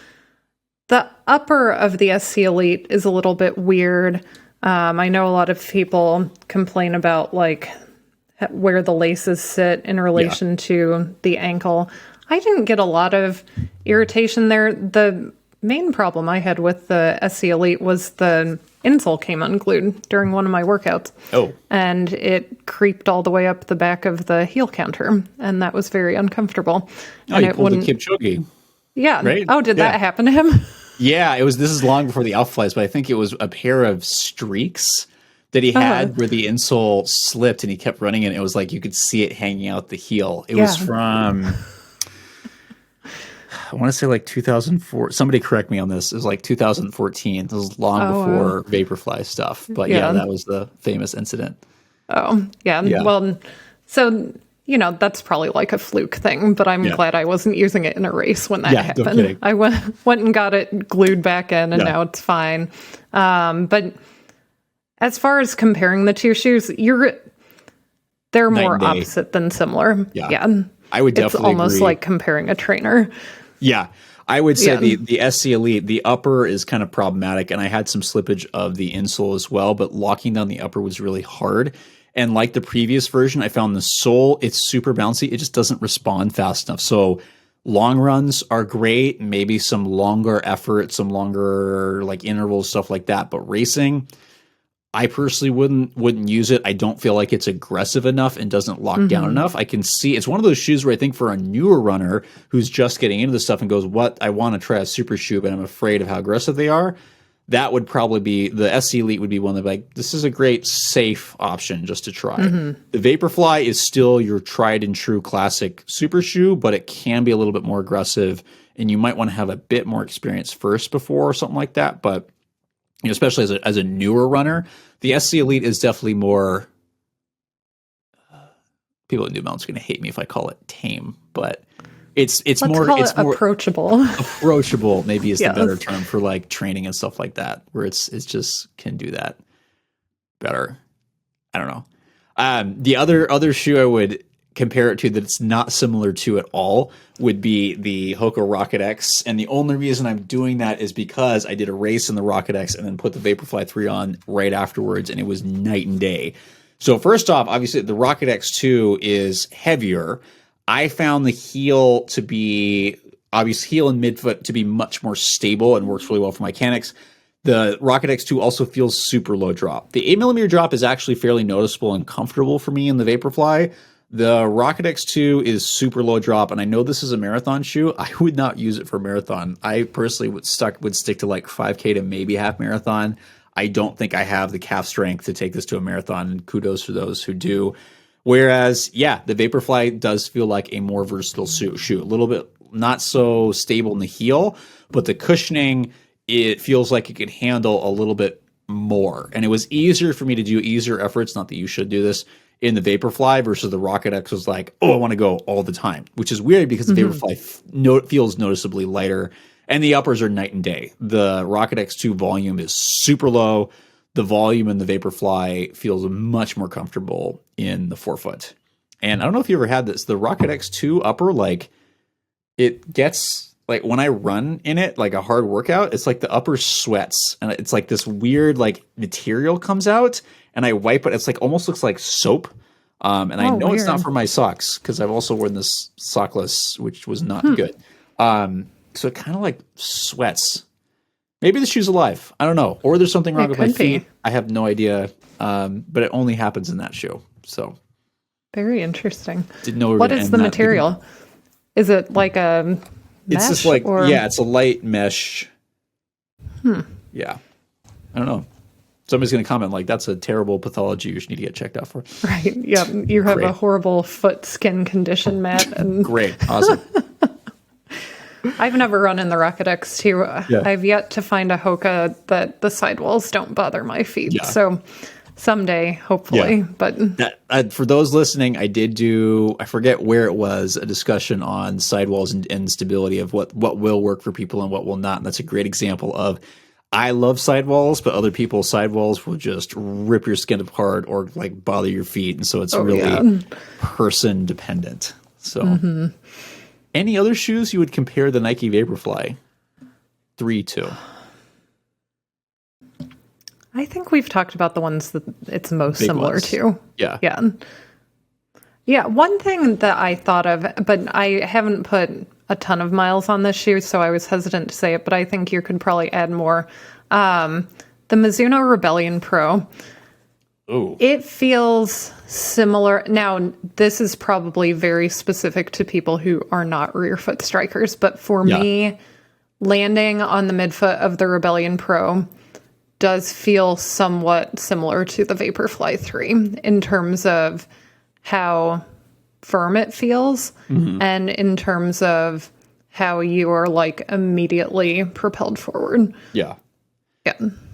The upper of the SC Elite is a little bit weird. I know a lot of people complain about where the laces sit in relation to the ankle. I didn't get a lot of irritation there. The main problem I had with the SC Elite was the insole came unglued during one of my workouts. Oh. And it creeped all the way up the back of the heel counter, and that was very uncomfortable. Oh, and you pulled the Kipchoge. Yeah. Right? Oh, did that happen to him? Yeah, this is long before the Outsole, but I think it was a pair of streaks that he had where the insole slipped and he kept running and it was you could see it hanging out the heel. It was from, I want to say 2004. Somebody correct me on this. It was 2014. This was long before Vaporfly stuff. But that was the famous incident. Oh, yeah. Well, so, that's probably a fluke thing, but I'm glad I wasn't using it in a race when that happened. No kidding. I went and got it glued back in and now it's fine. But as far as comparing the two shoes, they're more opposite than similar. Yeah. I would definitely It's almost agree. like comparing a trainer. Yeah. I would say the SC Elite, the upper is kind of problematic, and I had some slippage of the insole as well, but locking down the upper was really hard. And like the previous version, I found the sole, it's super bouncy. It just doesn't respond fast enough. So long runs are great, maybe some longer effort, some longer intervals, stuff like that. But racing, I personally wouldn't use it. I don't feel like it's aggressive enough and doesn't lock down enough. I can see it's one of those shoes where I think for a newer runner who's just getting into this stuff and goes, I want to try a super shoe, but I'm afraid of how aggressive they are. That would probably be the SC Elite would be one that this is a great safe option just to try. The Vaporfly is still your tried and true classic super shoe, but it can be a little bit more aggressive and you might want to have a bit more experience first before or something like that. But especially as a newer runner, the SC Elite is definitely more. People at New Balance are going to hate me if I call it tame, but it's more approachable. Approachable maybe is the better term for training and stuff like that, where it's just can do that better. I don't know. The other shoe I would compare it to that it's not similar to at all would be the Hoka Rocket X. And the only reason I'm doing that is because I did a race in the Rocket X and then put the Vaporfly 3 on right afterwards, and it was night and day. So first off, obviously the Rocket X2 is heavier. I found the heel to be, obviously heel and midfoot to be much more stable and works really well for mechanics. The Rocket X2 also feels super low drop. The 8mm drop is actually fairly noticeable and comfortable for me in the Vaporfly. The Rocket X2 is super low drop, and I know this is a marathon shoe. I would not use it for marathon. I personally would stick to like 5K to maybe half marathon. I don't think I have the calf strength to take this to a marathon, and kudos for those who do. Whereas, yeah, the Vaporfly does feel like a more versatile shoe. A little bit not so stable in the heel, but the cushioning, it feels like it could handle a little bit more. And it was easier for me to do easier efforts, not that you should do this, in the Vaporfly versus the Rocket X was like, oh, I want to go all the time, which is weird because the Vaporfly feels noticeably lighter, and the uppers are night and day. The Rocket X2 volume is super low. The volume in the Vaporfly feels much more comfortable in the forefoot. And I don't know if you ever had this, the Rocket X2 upper, like it gets, like when I run in it, like a hard workout, it's like the upper sweats and it's like this weird like material comes out, and I wipe it. It's like almost looks like soap. And I know it's not for my socks because I've also worn this sockless, which was not good. So it kind of like sweats. Maybe the shoe's alive. I don't know. Or there's something wrong with my feet. I have no idea. But it only happens in that shoe. So very interesting. Didn't know. What is the material? Is it like a mesh? It's just like, yeah, it's a light mesh. Yeah. I don't know. Somebody's going to comment like, that's a terrible pathology you need to get checked out for. Right. Yeah. You have a horrible foot skin condition, Matt. And Great. Awesome. I've never run in the Rocket X2. Yeah. I've yet to find a Hoka that the sidewalls don't bother my feet. Yeah. So someday, hopefully. Yeah. But for those listening, I did do, I forget where it was, a discussion on sidewalls and stability of what will work for people and what will not. And that's a great example of, I love sidewalls, but other people's sidewalls will just rip your skin apart or like bother your feet. And so it's really person dependent. So any other shoes you would compare the Nike Vaporfly 3 to? I think we've talked about the ones that it's most similar to. Yeah. Yeah. Yeah. One thing that I thought of, but I haven't put a ton of miles on this shoe, so I was hesitant to say it, but I think you could probably add more. The Mizuno Rebellion Pro. Ooh. It feels similar. Now, this is probably very specific to people who are not rear foot strikers, but for me, landing on the midfoot of the Rebellion Pro does feel somewhat similar to the Vaporfly 3 in terms of how firm it feels and in terms of how you are like immediately propelled forward. Yeah. Yeah.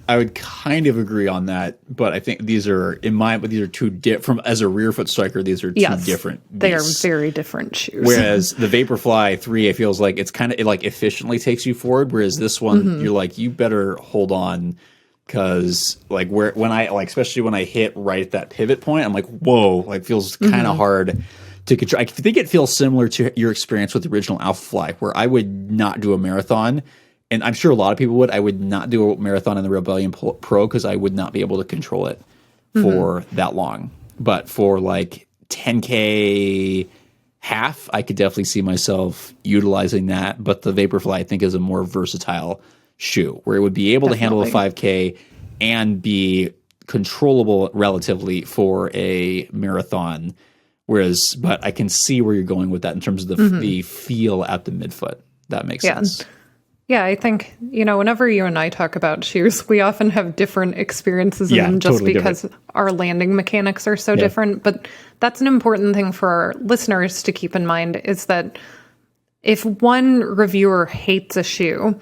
I would kind of agree on that, but I think these are two different. As a rear foot striker, these are two different beasts. They are very different shoes. Whereas the Vaporfly 3, it feels like it's kind of, it like efficiently takes you forward. Whereas this one, you're like, you better hold on, because like especially when I hit right at that pivot point, I'm like, whoa, like feels kind of hard to control. I think it feels similar to your experience with the original Alphafly, where I would not do a marathon. And I'm sure a lot of people would. I would not do a marathon in the Rebellion Pro because I would not be able to control it for that long. But for like 10K half, I could definitely see myself utilizing that. But the Vaporfly, I think, is a more versatile shoe where it would be able to handle a 5K and be controllable relatively for a marathon. But I can see where you're going with that in terms of the feel at the midfoot. That makes sense. Yeah, I think, whenever you and I talk about shoes, we often have different experiences in them just because our landing mechanics are so different. But that's an important thing for our listeners to keep in mind, is that if one reviewer hates a shoe,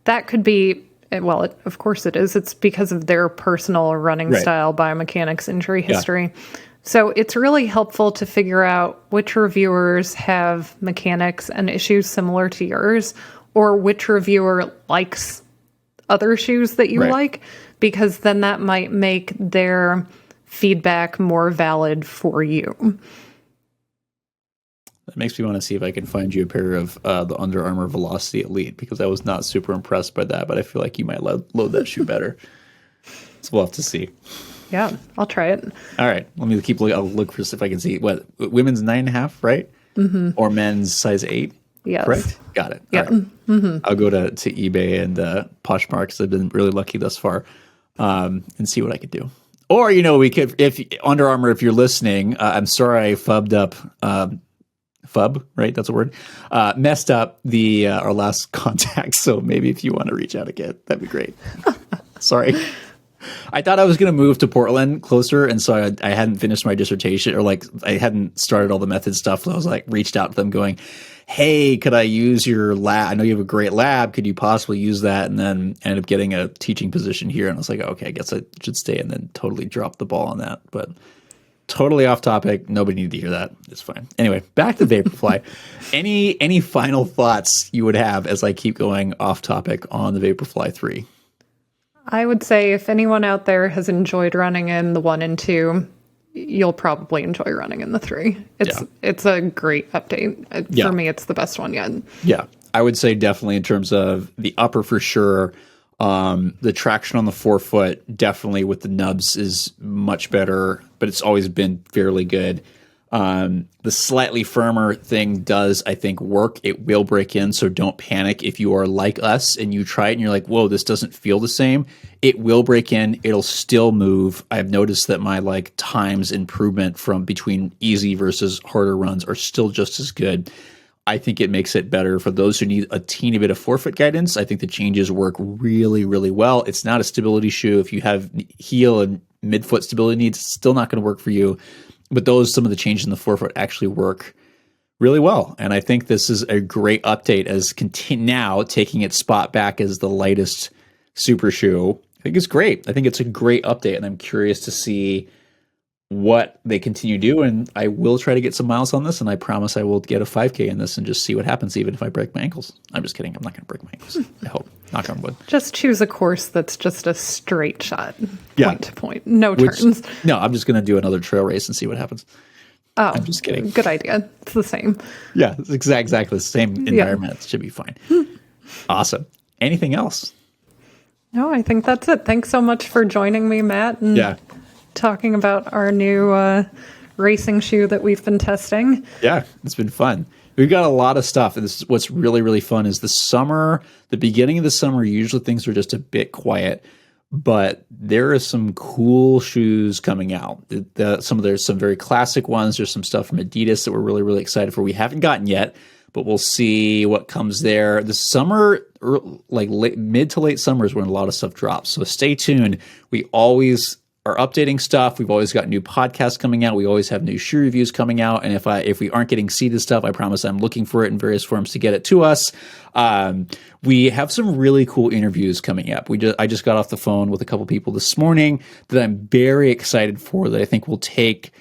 that could be, well, of course it is. It's because of their personal running style, biomechanics, injury history. So it's really helpful to figure out which reviewers have mechanics and issues similar to yours, or which reviewer likes other shoes that you like, because then that might make their feedback more valid for you. It makes me want to see if I can find you a pair of the Under Armour Velocity Elite, because I was not super impressed by that, but I feel like you might load that shoe better. So we'll have to see. Yeah, I'll try it. All right, let me keep looking. I'll look for if I can see what women's 9.5, right? Mm-hmm. Or men's size 8. Yes. Correct? Got it. Yeah. All right. Mm-hmm. I'll go to eBay and Poshmark, because I've been really lucky thus far, and see what I could do. Or, we could, if Under Armour, if you're listening, I'm sorry I fubbed up, right? That's a word. Messed up our last contact. So maybe if you want to reach out again, that'd be great. Sorry. I thought I was going to move to Portland closer, and so I hadn't finished my dissertation, or I hadn't started all the method stuff. So I was reached out to them going, hey, could I use your lab? I know you have a great lab. Could you possibly use that? And then ended up getting a teaching position here. And I was like, okay, I guess I should stay, and then totally dropped the ball on that. But totally off topic. Nobody needed to hear that. It's fine. Anyway, back to Vaporfly. Any final thoughts you would have as I keep going off topic on the Vaporfly 3? I would say if anyone out there has enjoyed running in the 1 and 2, you'll probably enjoy running in the 3. It's a great update. For me, it's the best one yet. Yeah, I would say definitely in terms of the upper for sure. The traction on the forefoot, definitely with the nubs, is much better, but it's always been fairly good. The slightly firmer thing does, I think, work. It will break in, so don't panic if you are like us and you try it and you're like, whoa, this doesn't feel the same. It will break in. It'll still move. I've noticed that my times improvement from between easy versus harder runs are still just as good. I think it makes it better for those who need a teeny bit of forefoot guidance. I think the changes work really, really well. It's not a stability shoe. If you have heel and midfoot stability needs, it's still not going to work for you. But some of the changes in the forefoot actually work really well. And I think this is a great update as now taking its spot back as the lightest super shoe. I think it's great. I think it's a great update, and I'm curious to see what they continue to do. And I will try to get some miles on this, and I promise I will get a 5K in this and just see what happens, even if I break my ankles. I'm just kidding. I'm not going to break my ankles. I hope. Knock on wood. Just choose a course that's just a straight shot, point to point, no turns. No, I'm just going to do another trail race and see what happens. Oh, I'm just kidding. Good idea. It's the same. Yeah, it's exactly the same environment. It should be fine. Awesome. Anything else? No, I think that's it. Thanks so much for joining me, Matt, and talking about our new racing shoe that we've been testing. Yeah, it's been fun. We've got a lot of stuff, and this is what's really, really fun is the beginning of the summer, usually things are just a bit quiet, but there are some cool shoes coming out. There's some very classic ones. There's some stuff from Adidas that we're really, really excited for. We haven't gotten yet, but we'll see what comes there. The summer, mid to late summer is when a lot of stuff drops. So stay tuned. We always are updating stuff. We've always got new podcasts coming out. We always have new shoe reviews coming out. And if we aren't getting seeded stuff, I promise I'm looking for it in various forms to get it to us. We have some really cool interviews coming up. I just got off the phone with a couple people this morning that I'm very excited for, that I think will take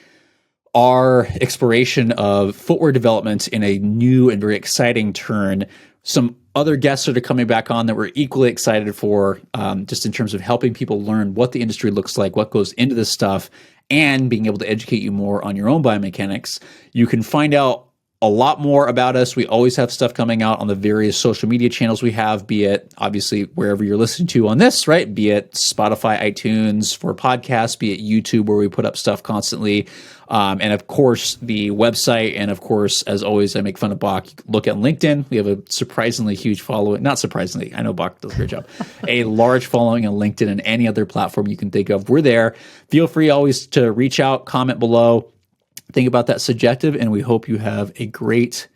our exploration of footwear development in a new and very exciting turn. Some other guests that are coming back on that we're equally excited for, just in terms of helping people learn what the industry looks like, what goes into this stuff, and being able to educate you more on your own biomechanics. You can find out a lot more about us. We always have stuff coming out on the various social media channels we have, be it obviously wherever you're listening to on this, right? Be it Spotify, iTunes for podcasts, be it YouTube where we put up stuff constantly. And of course, the website. And of course, as always, I make fun of Bach. Look at LinkedIn. We have a surprisingly huge following. Not surprisingly. I know Bach does a great job. A large following on LinkedIn and any other platform you can think of. We're there. Feel free always to reach out, comment below. Think about that subjective, and we hope you have a great